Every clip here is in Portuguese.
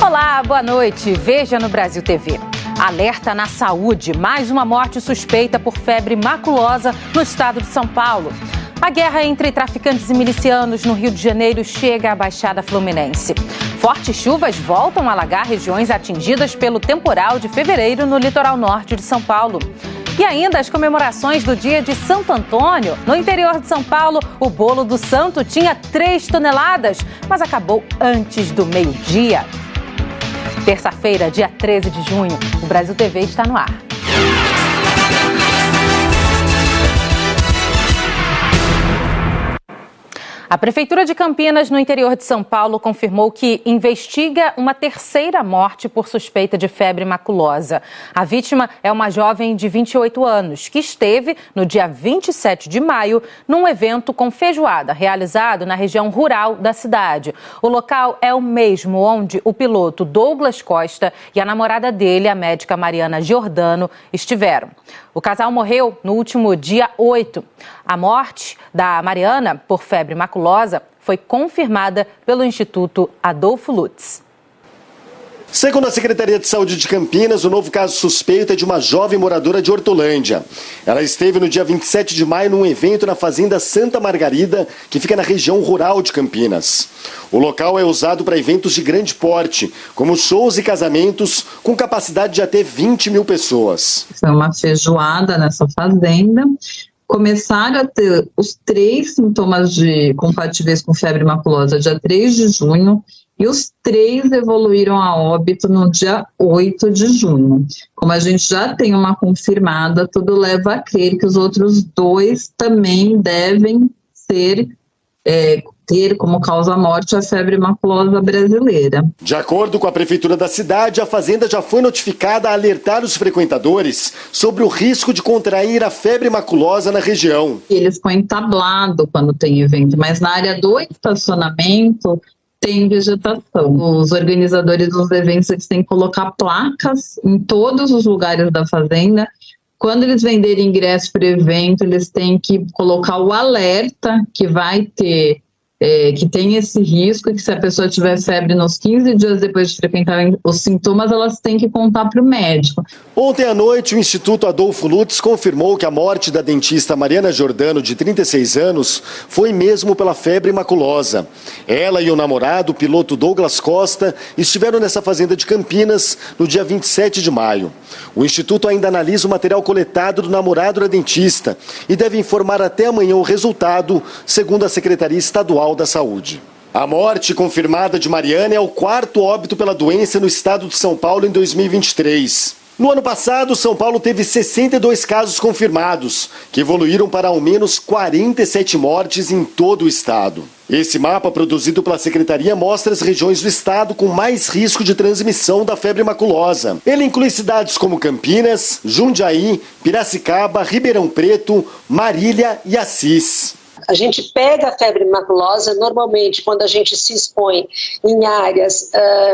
Olá, boa noite. Veja no Brasil TV. Alerta na saúde. Mais uma morte suspeita por febre maculosa no estado de São Paulo. A guerra entre traficantes e milicianos no Rio de Janeiro chega à Baixada Fluminense. Fortes chuvas voltam a alagar regiões atingidas pelo temporal de fevereiro no litoral norte de São Paulo. E ainda as comemorações do dia de Santo Antônio. No interior de São Paulo, o bolo do santo tinha 3 toneladas, mas acabou antes do meio-dia. Terça-feira, dia 13 de junho, o Brasil TV está no ar. A Prefeitura de Campinas, no interior de São Paulo, confirmou que investiga uma terceira morte por suspeita de febre maculosa. A vítima é uma jovem de 28 anos, que esteve, no dia 27 de maio, num evento com feijoada realizado na região rural da cidade. O local é o mesmo onde o piloto Douglas Costa e a namorada dele, a médica Mariana Giordano, estiveram. O casal morreu no último dia 8. A morte da Mariana por febre maculosa foi confirmada pelo Instituto Adolfo Lutz. Segundo a Secretaria de Saúde de Campinas, o novo caso suspeito é de uma jovem moradora de Hortolândia. Ela esteve no dia 27 de maio num evento na Fazenda Santa Margarida, que fica na região rural de Campinas. O local é usado para eventos de grande porte, como shows e casamentos, com capacidade de até 20 mil pessoas. Foi uma feijoada nessa fazenda. Começaram a ter os 3 sintomas compatíveis com febre maculosa dia 3 de junho e os 3 evoluíram a óbito no dia 8 de junho. Como a gente já tem uma confirmada, tudo leva a crer que os outros 2 também devem ter como causa-morte a febre maculosa brasileira. De acordo com a Prefeitura da cidade, a fazenda já foi notificada a alertar os frequentadores sobre o risco de contrair a febre maculosa na região. Eles põem tablado quando tem evento, mas na área do estacionamento tem vegetação. Os organizadores dos eventos eles têm que colocar placas em todos os lugares da fazenda. Quando eles venderem ingresso para o evento, eles têm que colocar o alerta que vai ter, que tem esse risco e que se a pessoa tiver febre nos 15 dias depois de frequentar os sintomas, elas têm que contar para o médico. Ontem à noite, o Instituto Adolfo Lutz confirmou que a morte da dentista Mariana Giordano, de 36 anos, foi mesmo pela febre maculosa. Ela e o namorado, o piloto Douglas Costa, estiveram nessa fazenda de Campinas no dia 27 de maio. O Instituto ainda analisa o material coletado do namorado da dentista e deve informar até amanhã o resultado, segundo a Secretaria Estadual da Saúde. A morte confirmada de Mariana é o 4º óbito pela doença no estado de São Paulo em 2023. No ano passado, São Paulo teve 62 casos confirmados, que evoluíram para ao menos 47 mortes em todo o estado. Esse mapa, produzido pela Secretaria, mostra as regiões do estado com mais risco de transmissão da febre maculosa. Ele inclui cidades como Campinas, Jundiaí, Piracicaba, Ribeirão Preto, Marília e Assis. A gente pega a febre maculosa normalmente quando a gente se expõe em áreas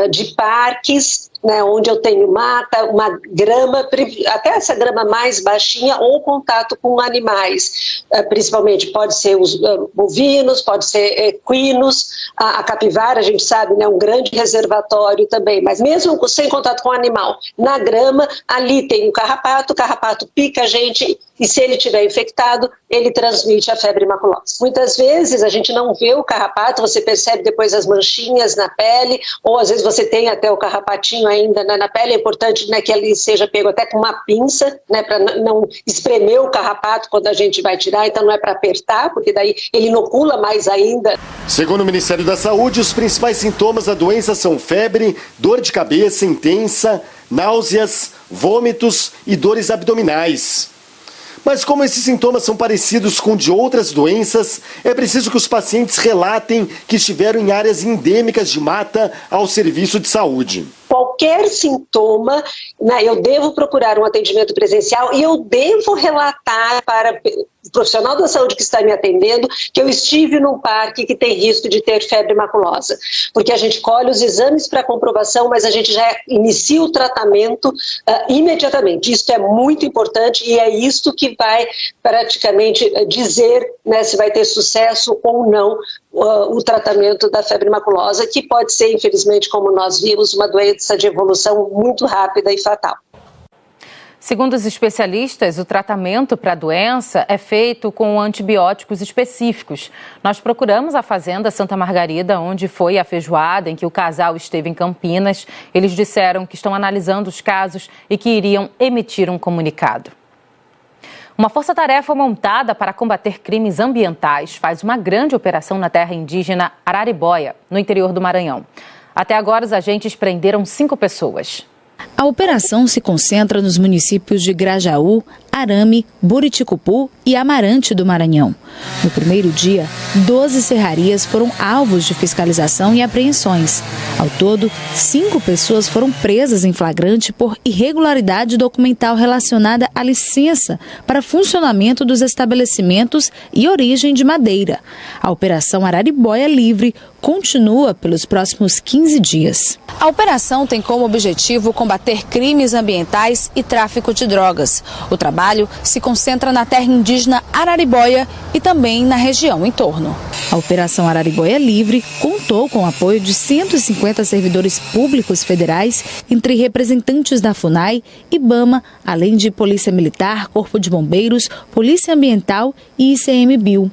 de parques, né, onde eu tenho mata, uma grama, até essa grama mais baixinha, ou contato com animais, principalmente pode ser os bovinos, pode ser equinos, a capivara, a gente sabe, né, um grande reservatório também, mas mesmo sem contato com o animal, na grama, ali tem o carrapato pica a gente e se ele estiver infectado, ele transmite a febre maculosa. Muitas vezes a gente não vê o carrapato, você percebe depois as manchinhas na pele, ou às vezes você tem até o carrapatinho ainda na pele. É importante, né, que ele seja pego até com uma pinça, né, para não espremer o carrapato quando a gente vai tirar, então não é para apertar, porque daí ele inocula mais ainda. Segundo o Ministério da Saúde, os principais sintomas da doença são febre, dor de cabeça intensa, náuseas, vômitos e dores abdominais. Mas como esses sintomas são parecidos com de outras doenças, é preciso que os pacientes relatem que estiveram em áreas endêmicas de mata ao serviço de saúde. Qualquer sintoma, né, eu devo procurar um atendimento presencial e eu devo relatar para profissional da saúde que está me atendendo que eu estive num parque que tem risco de ter febre maculosa, porque a gente colhe os exames para comprovação, mas a gente já inicia o tratamento imediatamente. Isso é muito importante e é isso que vai praticamente dizer, né, se vai ter sucesso ou não o tratamento da febre maculosa, que pode ser, infelizmente, como nós vimos, uma doença de evolução muito rápida e fatal. Segundo os especialistas, o tratamento para a doença é feito com antibióticos específicos. Nós procuramos a Fazenda Santa Margarida, onde foi a feijoada em que o casal esteve em Campinas. Eles disseram que estão analisando os casos e que iriam emitir um comunicado. Uma força-tarefa montada para combater crimes ambientais faz uma grande operação na terra indígena Araribóia, no interior do Maranhão. Até agora, os agentes prenderam 5 pessoas. A operação se concentra nos municípios de Grajaú, Arame, Buriticupu e Amarante do Maranhão. No primeiro dia, 12 serrarias foram alvos de fiscalização e apreensões. Ao todo, 5 pessoas foram presas em flagrante por irregularidade documental relacionada à licença para funcionamento dos estabelecimentos e origem de madeira. A Operação Araribóia Livre continua pelos próximos 15 dias. A operação tem como objetivo combater crimes ambientais e tráfico de drogas. O trabalho se concentra na terra indígena Araribóia e também na região em torno. A Operação Araribóia Livre contou com o apoio de 150 servidores públicos federais, entre representantes da FUNAI, IBAMA, além de Polícia Militar, Corpo de Bombeiros, Polícia Ambiental e ICMBio.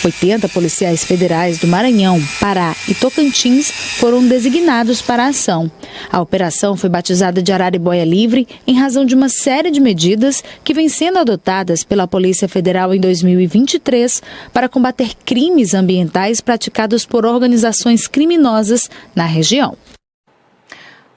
80 policiais federais do Maranhão, Pará e Tocantins foram designados para a ação. A operação foi batizada de Araribóia Livre em razão de uma série de medidas que vêm sendo adotadas pela Polícia Federal em 2023 para combater crimes ambientais praticados por organizações criminosas na região.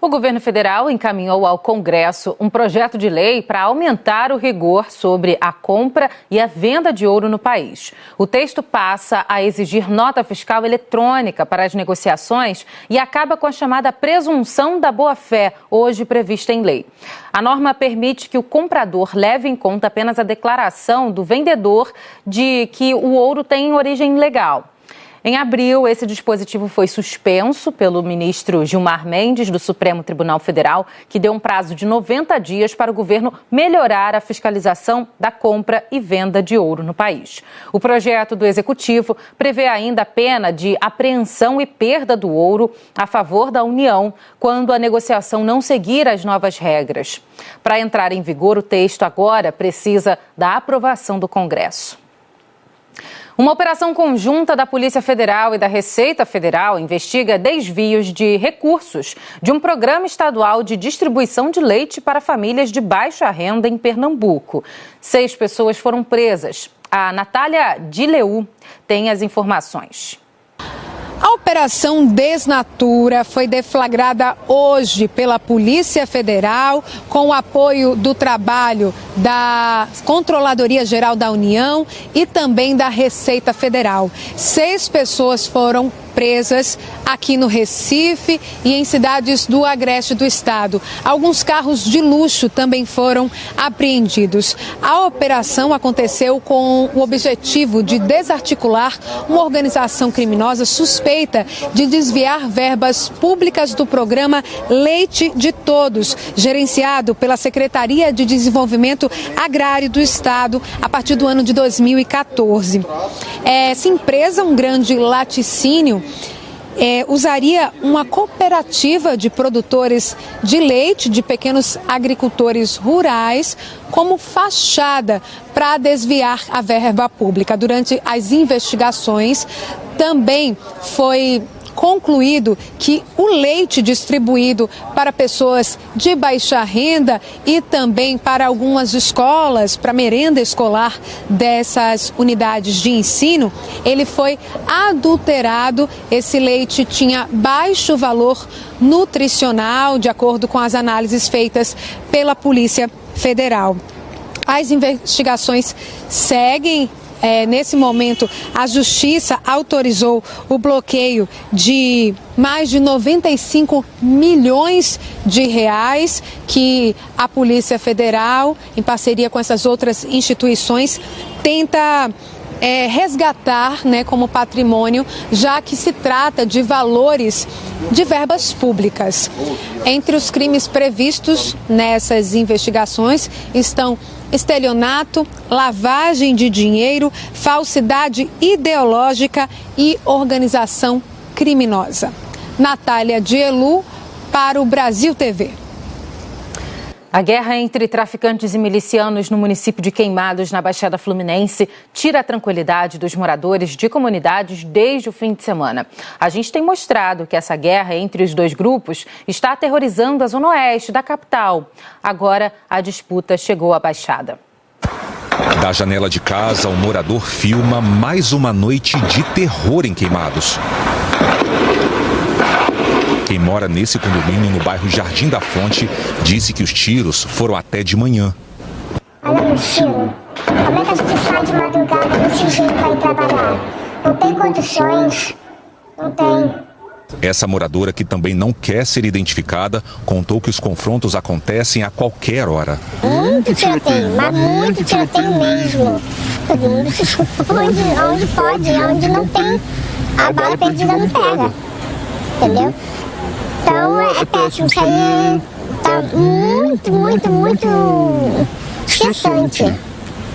O governo federal encaminhou ao Congresso um projeto de lei para aumentar o rigor sobre a compra e a venda de ouro no país. O texto passa a exigir nota fiscal eletrônica para as negociações e acaba com a chamada presunção da boa-fé, hoje prevista em lei. A norma permite que o comprador leve em conta apenas a declaração do vendedor de que o ouro tem origem legal. Em abril, esse dispositivo foi suspenso pelo ministro Gilmar Mendes, do Supremo Tribunal Federal, que deu um prazo de 90 dias para o governo melhorar a fiscalização da compra e venda de ouro no país. O projeto do Executivo prevê ainda a pena de apreensão e perda do ouro a favor da União, quando a negociação não seguir as novas regras. Para entrar em vigor, o texto agora precisa da aprovação do Congresso. Uma operação conjunta da Polícia Federal e da Receita Federal investiga desvios de recursos de um programa estadual de distribuição de leite para famílias de baixa renda em Pernambuco. 6 pessoas foram presas. A Natália Dileu tem as informações. A Operação Desnatura foi deflagrada hoje pela Polícia Federal com o apoio do trabalho da Controladoria Geral da União e também da Receita Federal. 6 pessoas foram presas aqui no Recife e em cidades do agreste do estado. Alguns carros de luxo também foram apreendidos. A operação aconteceu com o objetivo de desarticular uma organização criminosa suspeita de desviar verbas públicas do programa Leite de Todos, gerenciado pela Secretaria de Desenvolvimento Agrário do Estado a partir do ano de 2014. Essa empresa, um grande laticínio, usaria uma cooperativa de produtores de leite, de pequenos agricultores rurais, como fachada para desviar a verba pública. Durante as investigações, também foi concluído que o leite distribuído para pessoas de baixa renda e também para algumas escolas, para merenda escolar dessas unidades de ensino, ele foi adulterado. Esse leite tinha baixo valor nutricional, de acordo com as análises feitas pela Polícia Federal. As investigações seguem Nesse momento, a Justiça autorizou o bloqueio de mais de 95 milhões de reais que a Polícia Federal, em parceria com essas outras instituições, tenta resgatar, como patrimônio, já que se trata de valores de verbas públicas. Entre os crimes previstos nessas investigações estão estelionato, lavagem de dinheiro, falsidade ideológica e organização criminosa. Natália Dielu, para o Brasil TV. A guerra entre traficantes e milicianos no município de Queimados, na Baixada Fluminense, tira a tranquilidade dos moradores de comunidades desde o fim de semana. A gente tem mostrado que essa guerra entre os dois grupos está aterrorizando a zona oeste da capital. Agora, a disputa chegou à Baixada. Da janela de casa, o morador filma mais uma noite de terror em Queimados. Quem mora nesse condomínio no bairro Jardim da Fonte disse que os tiros foram até de manhã. Olha o tiro. Como é que a gente sai de madrugada desse jeito para ir trabalhar? Não tem condições. Não tem. Essa moradora, que também não quer ser identificada, contou que os confrontos acontecem a qualquer hora. Muito tiroteio, mas muito tiroteio mesmo. Todo mundo se esconde onde pode, onde não tem. A bala perdida não pega. Entendeu? Então é péssimo, isso aí tá muito estressante,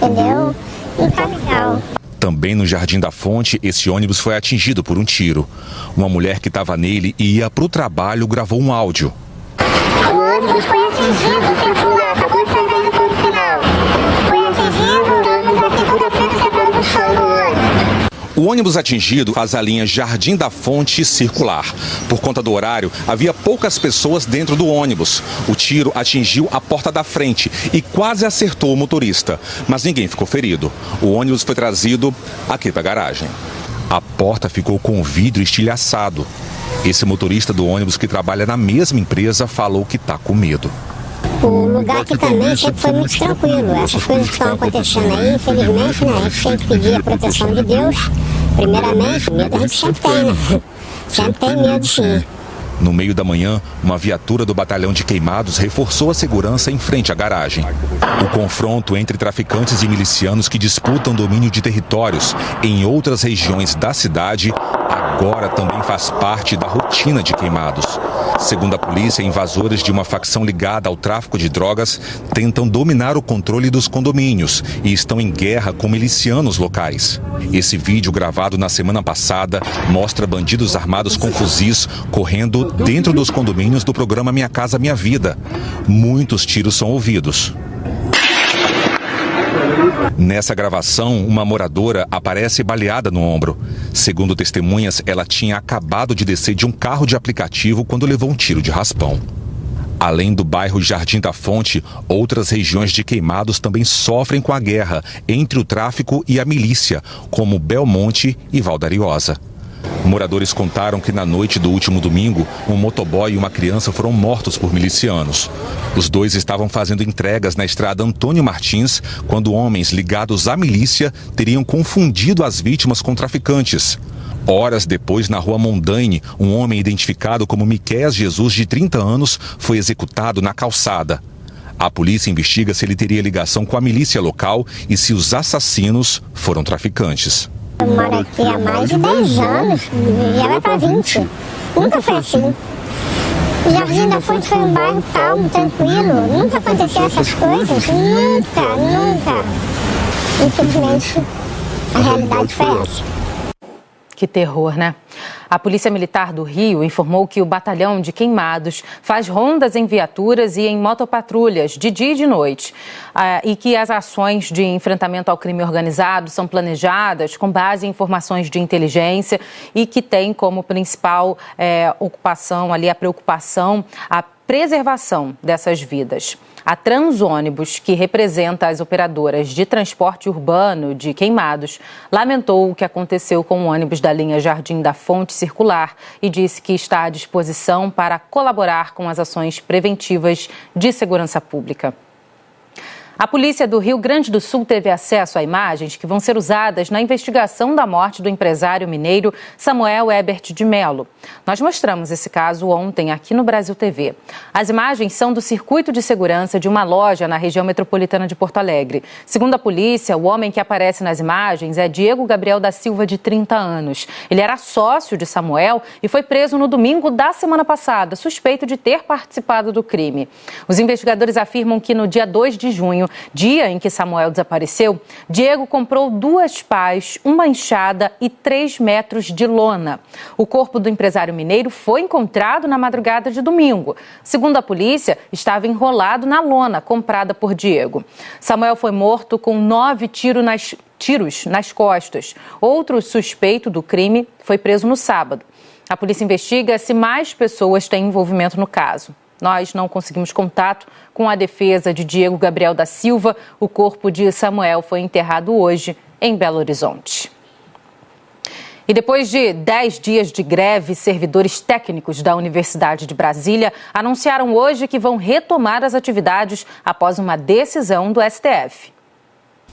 entendeu? Não tá legal. Também no Jardim da Fonte, esse ônibus foi atingido por um tiro. Uma mulher que estava nele e ia para o trabalho gravou um áudio. O ônibus foi atingido, circular, acabou de sair do ponto final. Foi atingido, estamos aqui segunda-feira separando o chão do ônibus. O ônibus atingido faz a linha Jardim da Fonte circular. Por conta do horário, havia poucas pessoas dentro do ônibus. O tiro atingiu a porta da frente e quase acertou o motorista, mas ninguém ficou ferido. O ônibus foi trazido aqui para a garagem. A porta ficou com o vidro estilhaçado. Esse motorista do ônibus, que trabalha na mesma empresa, falou que está com medo. O lugar aqui também sempre foi muito tranquilo. Essas coisas que estão acontecendo aí, infelizmente, né, a gente tem que pedir a proteção de Deus. Primeiramente, medo a gente sempre tem, né? Sempre tem medo, sim. No meio da manhã, uma viatura do batalhão de Queimados reforçou a segurança em frente à garagem. O confronto entre traficantes e milicianos que disputam domínio de territórios em outras regiões da cidade agora também faz parte da rotina de Queimados. Segundo a polícia, invasores de uma facção ligada ao tráfico de drogas tentam dominar o controle dos condomínios e estão em guerra com milicianos locais. Esse vídeo, gravado na semana passada, mostra bandidos armados com fuzis correndo dentro dos condomínios do programa Minha Casa Minha Vida. Muitos tiros são ouvidos. Nessa gravação, uma moradora aparece baleada no ombro. Segundo testemunhas, ela tinha acabado de descer de um carro de aplicativo quando levou um tiro de raspão. Além do bairro Jardim da Fonte, outras regiões de Queimados também sofrem com a guerra entre o tráfico e a milícia, como Belmonte e Valdariosa. Moradores contaram que na noite do último domingo, um motoboy e uma criança foram mortos por milicianos. Os dois estavam fazendo entregas na estrada Antônio Martins, quando homens ligados à milícia teriam confundido as vítimas com traficantes. Horas depois, na rua Mondaine, um homem identificado como Miquéias Jesus, de 30 anos, foi executado na calçada. A polícia investiga se ele teria ligação com a milícia local e se os assassinos foram traficantes. Eu moro aqui há mais de 10 anos, já vai para 20. Nunca foi assim. O Jardim da Fonte foi um bairro calmo, tranquilo. Nunca aconteceu essas coisas. Nunca. Infelizmente, a realidade foi essa. Que terror, né? A Polícia Militar do Rio informou que o batalhão de Queimados faz rondas em viaturas e em motopatrulhas de dia e de noite. E que as ações de enfrentamento ao crime organizado são planejadas com base em informações de inteligência e que tem como principal ocupação ali a preocupação, a preservação dessas vidas. A Transônibus, que representa as operadoras de transporte urbano de Queimados, lamentou o que aconteceu com o ônibus da linha Jardim da Fonte circular e disse que está à disposição para colaborar com as ações preventivas de segurança pública. A polícia do Rio Grande do Sul teve acesso a imagens que vão ser usadas na investigação da morte do empresário mineiro Samuel Ebert de Mello. Nós mostramos esse caso ontem aqui no Brasil TV. As imagens são do circuito de segurança de uma loja na região metropolitana de Porto Alegre. Segundo a polícia, o homem que aparece nas imagens é Diego Gabriel da Silva, de 30 anos. Ele era sócio de Samuel e foi preso no domingo da semana passada, suspeito de ter participado do crime. Os investigadores afirmam que no dia 2 de junho, dia em que Samuel desapareceu, Diego comprou 2 pás, uma enxada e 3 metros de lona. O corpo do empresário mineiro foi encontrado na madrugada de domingo. Segundo a polícia, estava enrolado na lona comprada por Diego. Samuel foi morto com 9 tiros nas costas. Outro suspeito do crime foi preso no sábado. A polícia investiga se mais pessoas têm envolvimento no caso. Nós não conseguimos contato com a defesa de Diego Gabriel da Silva. O corpo de Samuel foi enterrado hoje em Belo Horizonte. E depois de 10 dias de greve, servidores técnicos da Universidade de Brasília anunciaram hoje que vão retomar as atividades após uma decisão do STF.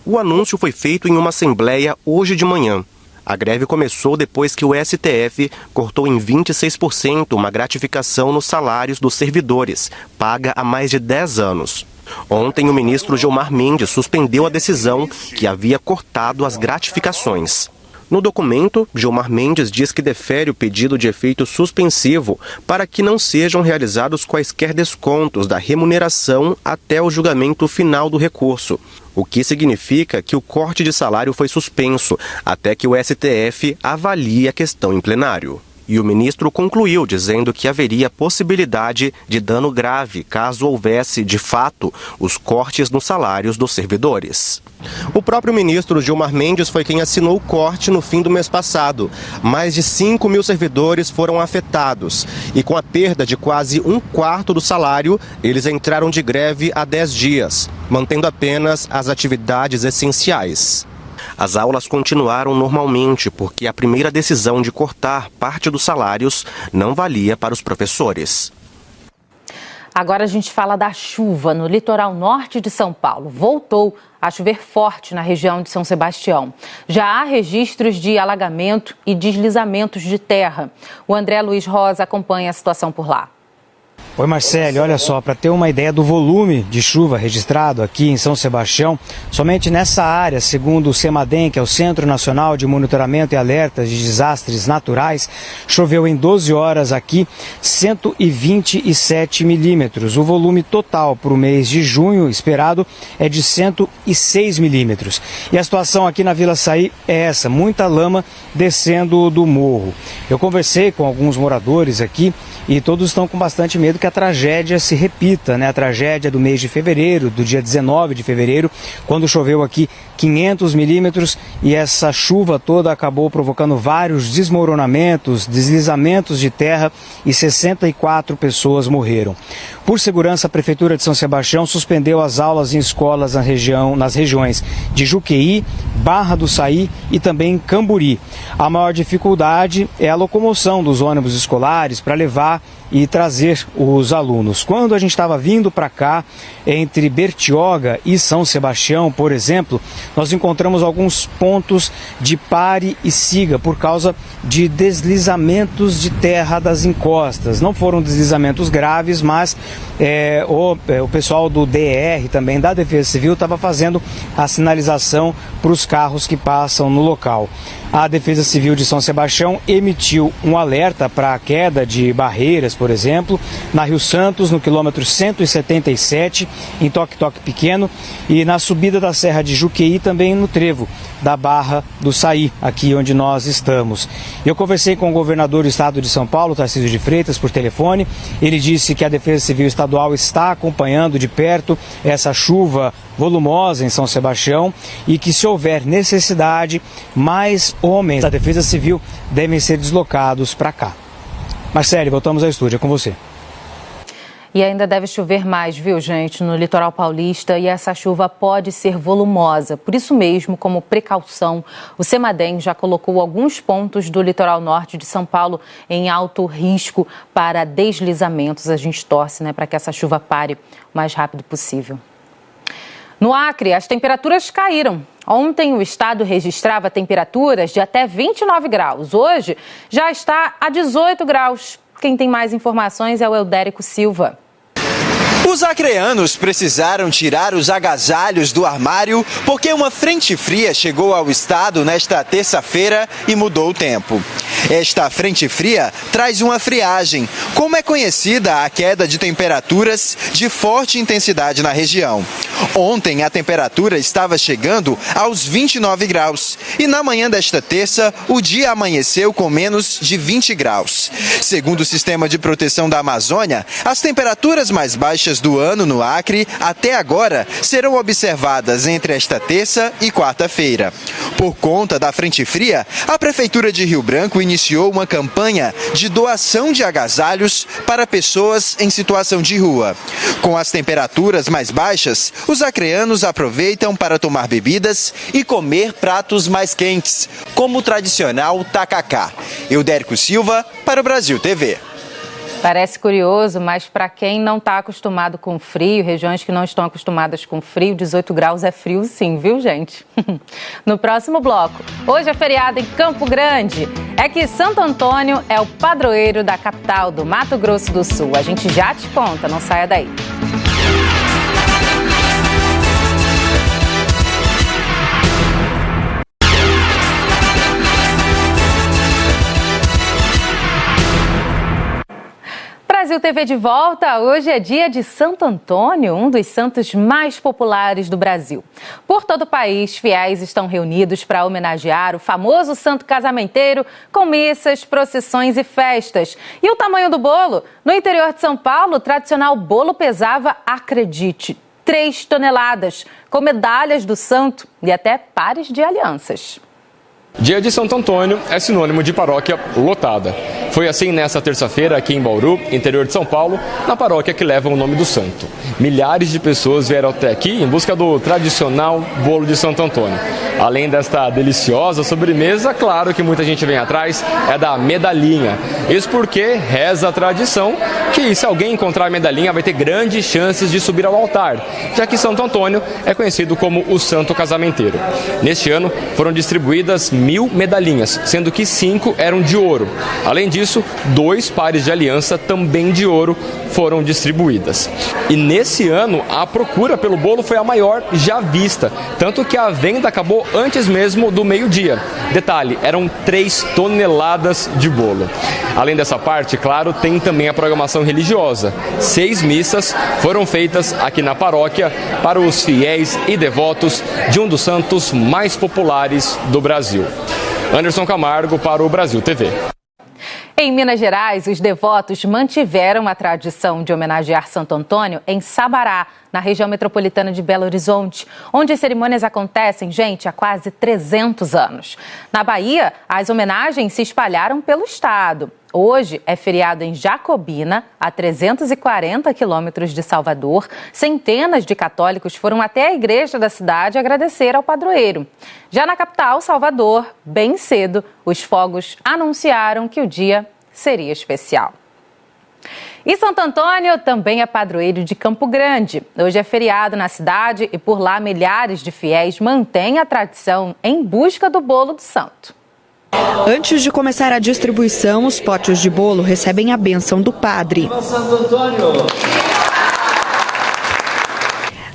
O anúncio foi feito em uma assembleia hoje de manhã. A greve começou depois que o STF cortou em 26% uma gratificação nos salários dos servidores, paga há mais de 10 anos. Ontem, o ministro Gilmar Mendes suspendeu a decisão que havia cortado as gratificações. No documento, Gilmar Mendes diz que defere o pedido de efeito suspensivo para que não sejam realizados quaisquer descontos da remuneração até o julgamento final do recurso, o que significa que o corte de salário foi suspenso até que o STF avalie a questão em plenário. E o ministro concluiu dizendo que haveria possibilidade de dano grave caso houvesse, de fato, os cortes nos salários dos servidores. O próprio ministro Gilmar Mendes foi quem assinou o corte no fim do mês passado. Mais de 5 mil servidores foram afetados e, com a perda de quase 1/4 do salário, eles entraram de greve há 10 dias, mantendo apenas as atividades essenciais. As aulas continuaram normalmente porque a primeira decisão de cortar parte dos salários não valia para os professores. Agora a gente fala da chuva no litoral norte de São Paulo. Voltou a chover forte na região de São Sebastião. Já há registros de alagamento e deslizamentos de terra. O André Luiz Rosa acompanha a situação por lá. Oi, Marcelo, olha só, para ter uma ideia do volume de chuva registrado aqui em São Sebastião, somente nessa área, segundo o CEMADEM, que é o Centro Nacional de Monitoramento e Alertas de Desastres Naturais, choveu em 12 horas aqui 127 milímetros. O volume total para o mês de junho esperado é de 106 milímetros. E a situação aqui na Vila Saí é essa, muita lama descendo do morro. Eu conversei com alguns moradores aqui e todos estão com bastante medo que a tragédia se repita, né? A tragédia do mês de fevereiro, do dia 19 de fevereiro, quando choveu aqui 500 milímetros e essa chuva toda acabou provocando vários desmoronamentos, deslizamentos de terra e 64 pessoas morreram. Por segurança, a Prefeitura de São Sebastião suspendeu as aulas em escolas nas regiões de Juqueí, Barra do Saí e também Camburi. A maior dificuldade é a locomoção dos ônibus escolares para levar e trazer os alunos. Quando a gente estava vindo para cá, entre Bertioga e São Sebastião, por exemplo, nós encontramos alguns pontos de pare e siga por causa de deslizamentos de terra das encostas. Não foram deslizamentos graves, mas o pessoal do DR, também da Defesa Civil, estava fazendo a sinalização para os carros que passam no local. A Defesa Civil de São Sebastião emitiu um alerta para a queda de barreiras, por exemplo, na Rio Santos, no quilômetro 177, em Toque-Toque Pequeno, e na subida da Serra de Juqueí, também no trevo da Barra do Saí, aqui onde nós estamos. Eu conversei com o governador do estado de São Paulo, Tarcísio de Freitas, por telefone. Ele disse que a Defesa Civil Estadual está acompanhando de perto essa chuva volumosa em São Sebastião e que, se houver necessidade, mais homens da Defesa Civil devem ser deslocados para cá. Marcele, voltamos ao estúdio, é com você. E ainda deve chover mais, viu, gente, no litoral paulista, e essa chuva pode ser volumosa. Por isso mesmo, como precaução, o CEMADEM já colocou alguns pontos do litoral norte de São Paulo em alto risco para deslizamentos. A gente torce, né, para que essa chuva pare o mais rápido possível. No Acre, as temperaturas caíram. Ontem, o estado registrava temperaturas de até 29 graus. Hoje, já está a 18 graus. Quem tem mais informações é o Eudérico Silva. Os acreanos precisaram tirar os agasalhos do armário porque uma frente fria chegou ao estado nesta terça-feira e mudou o tempo. Esta frente fria traz uma friagem, como é conhecida a queda de temperaturas de forte intensidade na região. Ontem a temperatura estava chegando aos 29 graus e na manhã desta terça o dia amanheceu com menos de 20 graus. Segundo o Sistema de Proteção da Amazônia, as temperaturas mais baixas do ano no Acre até agora serão observadas entre esta terça e quarta-feira. Por conta da frente fria, a Prefeitura de Rio Branco iniciou uma campanha de doação de agasalhos para pessoas em situação de rua. Com as temperaturas mais baixas, os acreanos aproveitam para tomar bebidas e comer pratos mais quentes, como o tradicional tacacá. Eudérico Silva, para o Brasil TV. Parece curioso, mas para quem não está acostumado com frio, regiões que não estão acostumadas com frio, 18 graus é frio sim, viu, gente? No próximo bloco, hoje é feriado em Campo Grande. É que Santo Antônio é o padroeiro da capital do Mato Grosso do Sul. A gente já te conta, não saia daí. Brasil TV de volta. Hoje é dia de Santo Antônio, um dos santos mais populares do Brasil. Por todo o país, fiéis estão reunidos para homenagear o famoso santo casamenteiro com missas, procissões e festas. E o tamanho do bolo? No interior de São Paulo, o tradicional bolo pesava, acredite, 3 toneladas, com medalhas do santo e até pares de alianças. Dia de Santo Antônio é sinônimo de paróquia lotada. Foi assim nesta terça-feira aqui em Bauru, interior de São Paulo, na paróquia que leva o nome do santo. Milhares de pessoas vieram até aqui em busca do tradicional bolo de Santo Antônio. Além desta deliciosa sobremesa, claro que muita gente vem atrás, é da medalhinha. Isso porque reza a tradição que se alguém encontrar a medalhinha vai ter grandes chances de subir ao altar, já que Santo Antônio é conhecido como o santo casamenteiro. Neste ano foram distribuídas 1000 medalhinhas, sendo que 5 eram de ouro. Além disso, 2 pares de aliança também de ouro foram distribuídas. E nesse ano, a procura pelo bolo foi a maior já vista, tanto que a venda acabou antes mesmo do meio-dia. Detalhe, eram 3 toneladas de bolo. Além dessa parte, claro, tem também a programação religiosa. 6 missas foram feitas aqui na paróquia para os fiéis e devotos de um dos santos mais populares do Brasil. Anderson Camargo para o Brasil TV. Em Minas Gerais, os devotos mantiveram a tradição de homenagear Santo Antônio em Sabará, na região metropolitana de Belo Horizonte, onde as cerimônias acontecem, gente, há quase 300 anos. Na Bahia, as homenagens se espalharam pelo estado. Hoje é feriado em Jacobina, a 340 quilômetros de Salvador. Centenas de católicos foram até a igreja da cidade agradecer ao padroeiro. Já na capital, Salvador, bem cedo, os fogos anunciaram que o dia seria especial. E Santo Antônio também é padroeiro de Campo Grande. Hoje é feriado na cidade e por lá milhares de fiéis mantêm a tradição em busca do bolo do santo. Antes de começar a distribuição, os potes de bolo recebem a bênção do padre. Santo Antônio.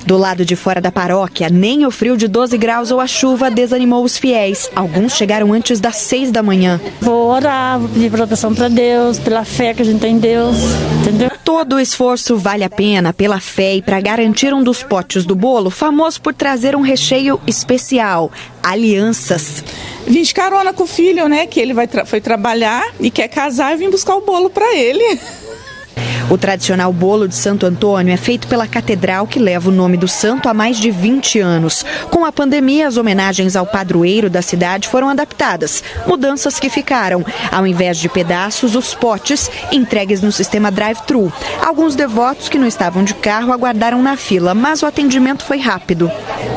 Do lado de fora da paróquia, nem o frio de 12 graus ou a chuva desanimou os fiéis. Alguns chegaram antes das 6 da manhã. Vou orar, vou pedir proteção para Deus, pela fé que a gente tem em Deus, entendeu? Todo o esforço vale a pena pela fé e para garantir um dos potes do bolo, famoso por trazer um recheio especial, alianças. Vim de carona com o filho, né, que ele foi trabalhar e quer casar e vim buscar o bolo para ele. O tradicional bolo de Santo Antônio é feito pela catedral que leva o nome do santo há mais de 20 anos. Com a pandemia, as homenagens ao padroeiro da cidade foram adaptadas. Mudanças que ficaram. Ao invés de pedaços, os potes entregues no sistema drive-thru. Alguns devotos que não estavam de carro aguardaram na fila, mas o atendimento foi rápido.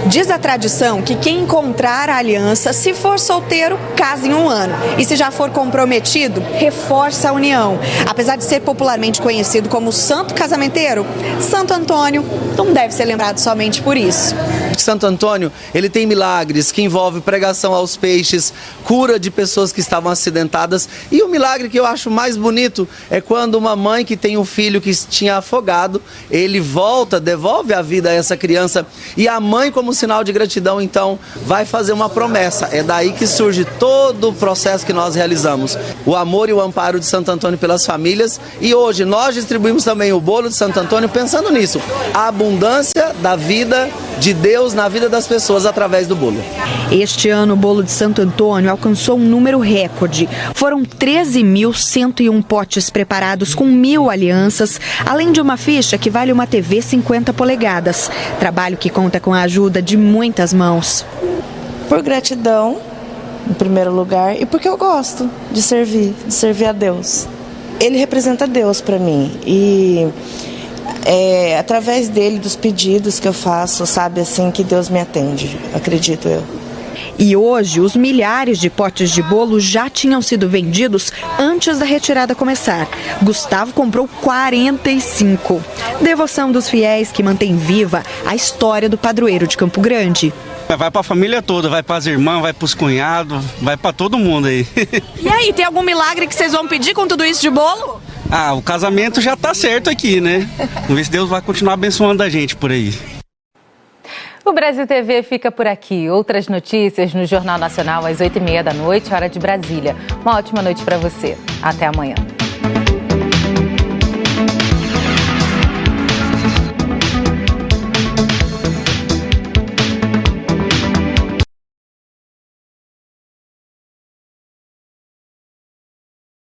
Diz a tradição que quem encontrar a aliança, se for solteiro, casa em 1 ano. E se já for comprometido, reforça a união. Apesar de ser popularmente conhecido como Santo Casamenteiro, Santo Antônio não deve ser lembrado somente por isso. de Santo Antônio, ele tem milagres que envolvem pregação aos peixes, cura de pessoas que estavam acidentadas. E o milagre que eu acho mais bonito é quando uma mãe que tem um filho que tinha afogado, ele volta, devolve a vida a essa criança. E a mãe, como sinal de gratidão, então, vai fazer uma promessa. É daí que surge todo o processo que nós realizamos. O amor e o amparo de Santo Antônio pelas famílias. E hoje nós distribuímos também o bolo de Santo Antônio pensando nisso. A abundância da vida de Deus na vida das pessoas através do bolo. Este ano o bolo de Santo Antônio alcançou um número recorde. Foram 13.101 potes preparados com 1.000 alianças, além de uma ficha que vale uma TV 50 polegadas. Trabalho que conta com a ajuda de muitas mãos. Por gratidão, em primeiro lugar, e porque eu gosto de servir a Deus. Ele representa Deus para mim e através dele, dos pedidos que eu faço, sabe assim que Deus me atende, acredito eu. E hoje, os milhares de potes de bolo já tinham sido vendidos antes da retirada começar. Gustavo comprou 45. Devoção dos fiéis que mantém viva a história do padroeiro de Campo Grande. Vai para a família toda, vai para as irmãs, vai para os cunhados, vai para todo mundo aí. E aí, tem algum milagre que vocês vão pedir com tudo isso de bolo? O casamento já tá certo aqui, né? Vamos ver se Deus vai continuar abençoando a gente por aí. O Brasil TV fica por aqui. Outras notícias no Jornal Nacional às 8h30 da noite, hora de Brasília. Uma ótima noite para você. Até amanhã.